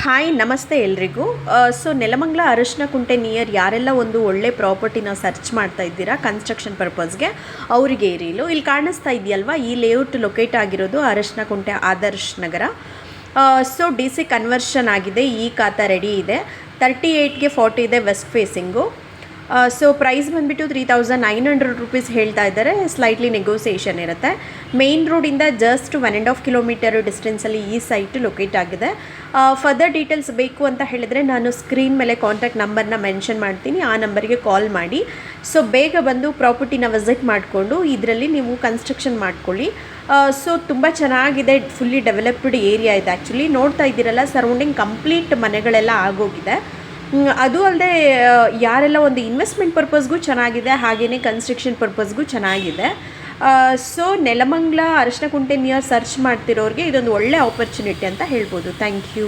Hi ನಮಸ್ತೆ ಎಲ್ರಿಗೂ. So Nelamangala ಅರಶಿನ ಕುಂಟೆ ನಿಯರ್ ಯಾರೆಲ್ಲ ಒಂದು ಒಳ್ಳೆ ಪ್ರಾಪರ್ಟಿನ ಸರ್ಚ್ ಮಾಡ್ತಾ ಇದ್ದೀರಾ ಕನ್ಸ್ಟ್ರಕ್ಷನ್ ಪರ್ಪಸ್ಗೆ ಅವರಿಗೆ ಇರೀಲು ಇಲ್ಲಿ ಕಾಣಿಸ್ತಾ ಇದೆಯಲ್ವಾ, ಈ ಲೇಔಟ್ ಲೊಕೇಟ್ ಆಗಿರೋದು ಅರಶಿನ ಕುಂಟೆ ಆದರ್ಶ್ ನಗರ. ಸೊ DC ಕನ್ವರ್ಷನ್ ಆಗಿದೆ, ಈ ಖಾತಾ ರೆಡಿ ಇದೆ. 38ಗೆ 40 ಇದೆ ವೆಸ್ಟ್ ಫೇಸಿಂಗು. ಸೊ ಪ್ರೈಸ್ ಬಂದುಬಿಟ್ಟು 3900 ರುಪೀಸ್ ಹೇಳ್ತಾ ಇದ್ದಾರೆ, ಸ್ಲೈಟ್ಲಿ ನೆಗೋಸಿಯೇಷನ್ ಇರುತ್ತೆ. ಮೇನ್ ರೋಡಿಂದ ಜಸ್ಟ್ 1.5 ಕಿಲೋಮೀಟರ್ ಡಿಸ್ಟೆನ್ಸಲ್ಲಿ ಈ ಸೈಟ್ ಲೊಕೇಟ್ ಆಗಿದೆ. ಫರ್ದರ್ ಡೀಟೇಲ್ಸ್ ಬೇಕು ಅಂತ ಹೇಳಿದರೆ ನಾನು ಸ್ಕ್ರೀನ್ ಮೇಲೆ ಕಾಂಟ್ಯಾಕ್ಟ್ ನಂಬರ್ನ ಮೆನ್ಷನ್ ಮಾಡ್ತೀನಿ, ಆ ನಂಬರಿಗೆ ಕಾಲ್ ಮಾಡಿ. ಸೊ ಬೇಗ ಬಂದು ಪ್ರಾಪರ್ಟಿನ ವಿಸಿಟ್ ಮಾಡಿಕೊಂಡು ಇದರಲ್ಲಿ ನೀವು ಕನ್ಸ್ಟ್ರಕ್ಷನ್ ಮಾಡ್ಕೊಳ್ಳಿ. ಸೊ ತುಂಬ ಚೆನ್ನಾಗಿದೆ, ಫುಲ್ಲಿ ಡೆವಲಪ್ಡ್ ಏರಿಯಾ ಇದೆ. ಆ್ಯಕ್ಚುಲಿ ನೋಡ್ತಾ ಇದ್ದೀರಲ್ಲ, ಸರೌಂಡಿಂಗ್ ಕಂಪ್ಲೀಟ್ ಮನೆಗಳೆಲ್ಲ ಆಗೋಗಿದೆ. ಅದು ಅಲ್ಲದೆ ಯಾರೆಲ್ಲ ಒಂದು ಇನ್ವೆಸ್ಟ್ಮೆಂಟ್ ಪರ್ಪಸ್ಗೂ ಚೆನ್ನಾಗಿದೆ, ಹಾಗೆಯೇ ಕನ್ಸ್ಟ್ರಕ್ಷನ್ ಪರ್ಪಸ್ಗೂ ಚೆನ್ನಾಗಿದೆ. ಸೊ ನೆಲಮಂಗಲ ಅರಶಿನ ಕುಂಟೆ ನಿಯರ್ ಸರ್ಚ್ ಮಾಡ್ತಿರೋರಿಗೆ ಇದೊಂದು ಒಳ್ಳೆ ಆಪರ್ಚುನಿಟಿ ಅಂತ ಹೇಳ್ಬೋದು. Thank you.